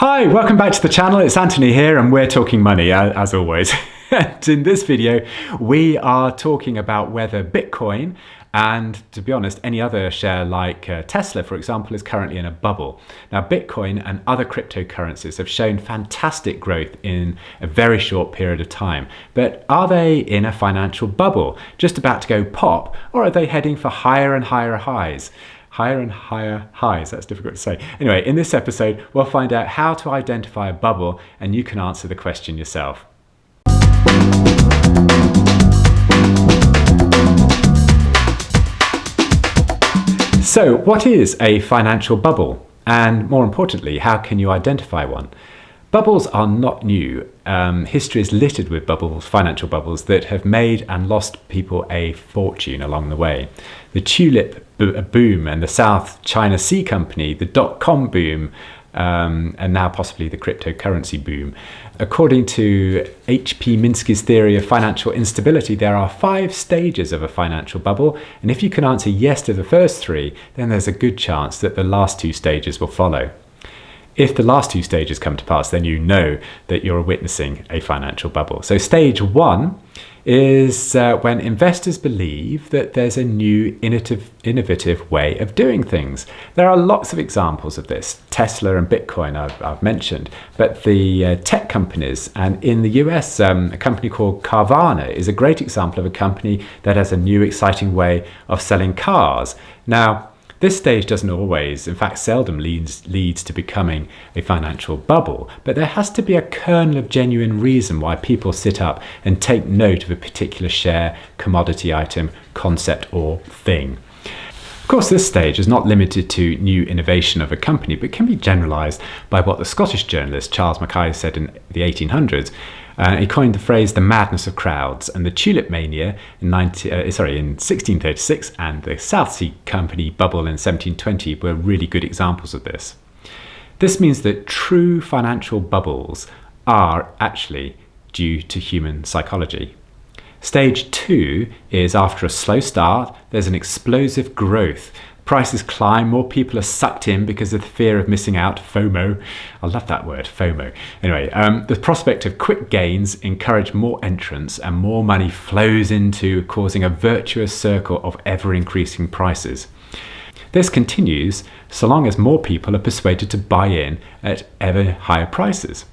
Hi, welcome back to the channel. It's Anthony here and we're talking money as always. And in this video, we are talking about whether Bitcoin and, to be honest, any other share like Tesla, for example, is currently in a bubble. Now, Bitcoin and other cryptocurrencies have shown fantastic growth in a very short period of time. But are they in a financial bubble, just about to go pop, or are they heading for higher and higher highs? Higher and higher highs, that's difficult to say. Anyway, in this episode, we'll find out how to identify a bubble, and you can answer the question yourself. So, what is a financial bubble? And more importantly, how can you identify one? Bubbles are not new. History is littered with bubbles, financial bubbles, that have made and lost people a fortune along the way. The tulip boom and the South China Sea Company, the dot-com boom, and now possibly the cryptocurrency boom. According to H.P. Minsky's theory of financial instability, there are 5 stages of a financial bubble, and if you can answer yes to the first 3, then there's a good chance that the last 2 stages will follow. If the last 2 stages come to pass, then you know that you're witnessing a financial bubble. So stage 1 is when investors believe that there's a new innovative way of doing things. There are lots of examples of this. Tesla and Bitcoin I've mentioned, but the tech companies, and in the US, a company called Carvana is a great example of a company that has a new exciting way of selling cars. Now, this stage doesn't always, in fact seldom, leads to becoming a financial bubble, but there has to be a kernel of genuine reason why people sit up and take note of a particular share, commodity item, concept or thing. Of course, this stage is not limited to new innovation of a company, but can be generalised by what the Scottish journalist Charles Mackay said in the 1800s. He coined the phrase the madness of crowds, and the tulip mania in 1636 and the South Sea Company bubble in 1720 were really good examples of this. This means that true financial bubbles are actually due to human psychology. Stage 2 is after a slow start, there's an explosive growth. Prices climb, more people are sucked in because of the fear of missing out, FOMO. I love that word, FOMO. Anyway, the prospect of quick gains encourage more entrants and more money flows into, causing a virtuous circle of ever-increasing prices. This continues so long as more people are persuaded to buy in at ever higher prices.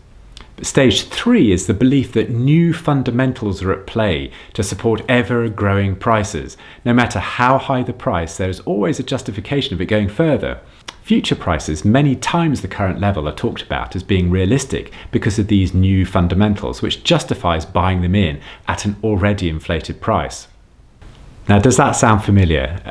Stage 3 is the belief that new fundamentals are at play to support ever-growing prices. No matter how high the price, there is always a justification of it going further. Future prices, many times the current level, are talked about as being realistic because of these new fundamentals, which justifies buying them in at an already inflated price. Now, does that sound familiar?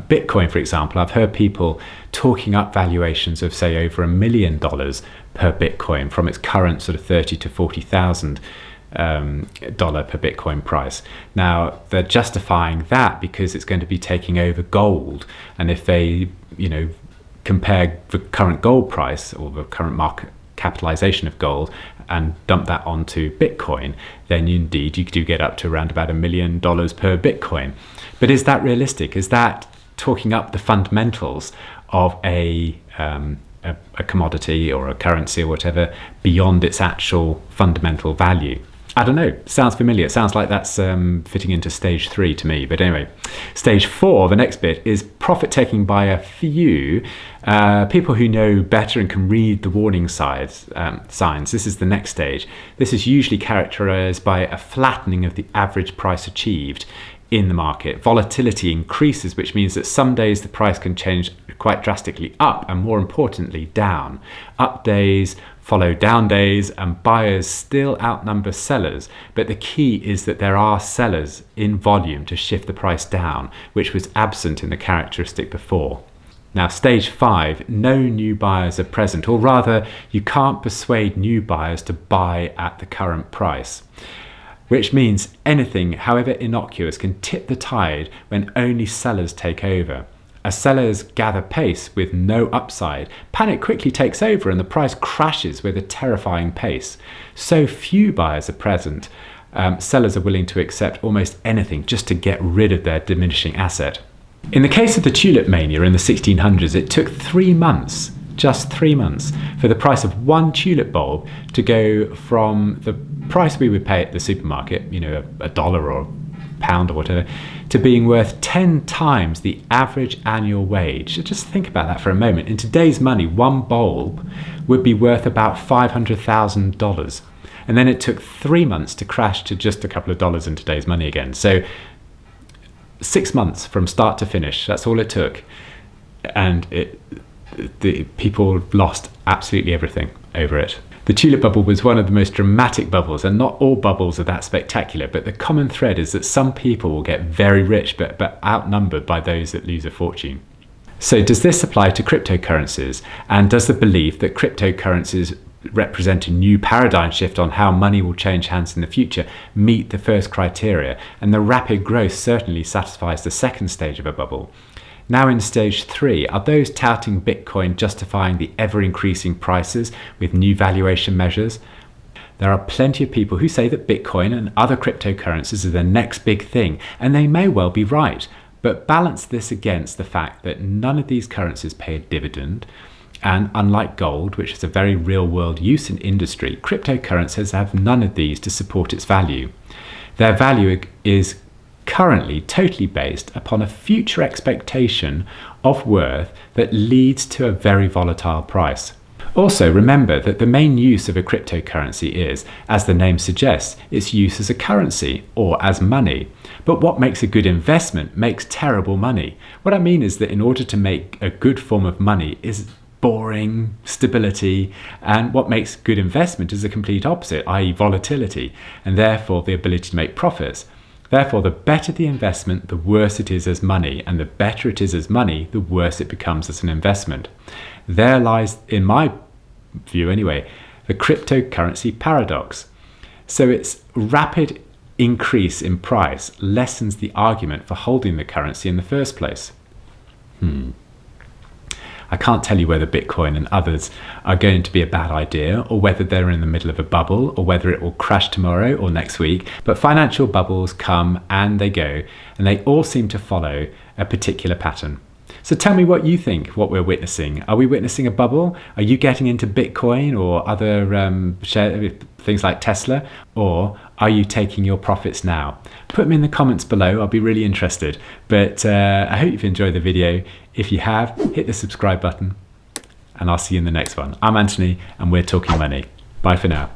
Bitcoin, for example, I've heard people talking up valuations of, say, over $1 million per Bitcoin from its current sort of $30,000 to $40,000 per Bitcoin price. Now, they're justifying that because it's going to be taking over gold, and if they, compare the current gold price or the current market capitalization of gold and dump that onto Bitcoin, then indeed you do get up to around about $1 million per Bitcoin. But is that realistic? Is that talking up the fundamentals of a commodity or a currency or whatever beyond its actual fundamental value? I don't know. Sounds familiar. Sounds like that's fitting into stage 3 to me. But anyway, stage 4, the next bit, is profit taking by a few people who know better and can read the warning signs. This is the next stage. This is usually characterized by a flattening of the average price achieved in the market. Volatility increases, which means that some days the price can change quite drastically up, and more importantly down. Up days follow down days, and buyers still outnumber sellers, but the key is that there are sellers in volume to shift the price down, which was absent in the characteristic before. Now, stage 5, no new buyers are present, or rather you can't persuade new buyers to buy at the current price, which means anything, however innocuous, can tip the tide when only sellers take over. As sellers gather pace with no upside, panic quickly takes over and the price crashes with a terrifying pace. So few buyers are present, sellers are willing to accept almost anything just to get rid of their diminishing asset. In the case of the tulip mania in the 1600s, it took 3 months Just 3 months for the price of one tulip bulb to go from the price we would pay at the supermarket, you know, a dollar or a pound or whatever, to being worth 10 times the average annual wage. Just think about that for a moment. In today's money, one bulb would be worth about $500,000. And then it took 3 months to crash to just a couple of dollars in today's money again. So 6 months from start to finish, that's all it took. And the people lost absolutely everything over it. The tulip bubble was one of the most dramatic bubbles, and not all bubbles are that spectacular, but the common thread is that some people will get very rich but outnumbered by those that lose a fortune. So does this apply to cryptocurrencies? And does the belief that cryptocurrencies represent a new paradigm shift on how money will change hands in the future meet the first criteria? And the rapid growth certainly satisfies the second stage of a bubble. Now in stage 3, are those touting Bitcoin justifying the ever-increasing prices with new valuation measures? There are plenty of people who say that Bitcoin and other cryptocurrencies are the next big thing, and they may well be right. But balance this against the fact that none of these currencies pay a dividend, and unlike gold, which is a very real-world use in industry, cryptocurrencies have none of these to support its value. Their value is currently totally based upon a future expectation of worth that leads to a very volatile price. Also, remember that the main use of a cryptocurrency is, as the name suggests, its use as a currency or as money. But what makes a good investment makes terrible money. What I mean is that in order to make a good form of money is boring, stability, and what makes good investment is the complete opposite, i.e. volatility, and therefore the ability to make profits. Therefore, the better the investment, the worse it is as money, and the better it is as money, the worse it becomes as an investment. There lies, in my view anyway, the cryptocurrency paradox. So its rapid increase in price lessens the argument for holding the currency in the first place. I can't tell you whether Bitcoin and others are going to be a bad idea, or whether they're in the middle of a bubble, or whether it will crash tomorrow or next week. But financial bubbles come and they go, and they all seem to follow a particular pattern. So tell me what you think, what we're witnessing. Are we witnessing a bubble? Are you getting into Bitcoin or other things like Tesla? Or are you taking your profits now? Put them in the comments below. I'll be really interested. But I hope you've enjoyed the video. If you have, hit the subscribe button, and I'll see you in the next one. I'm Anthony, and we're talking money. Bye for now.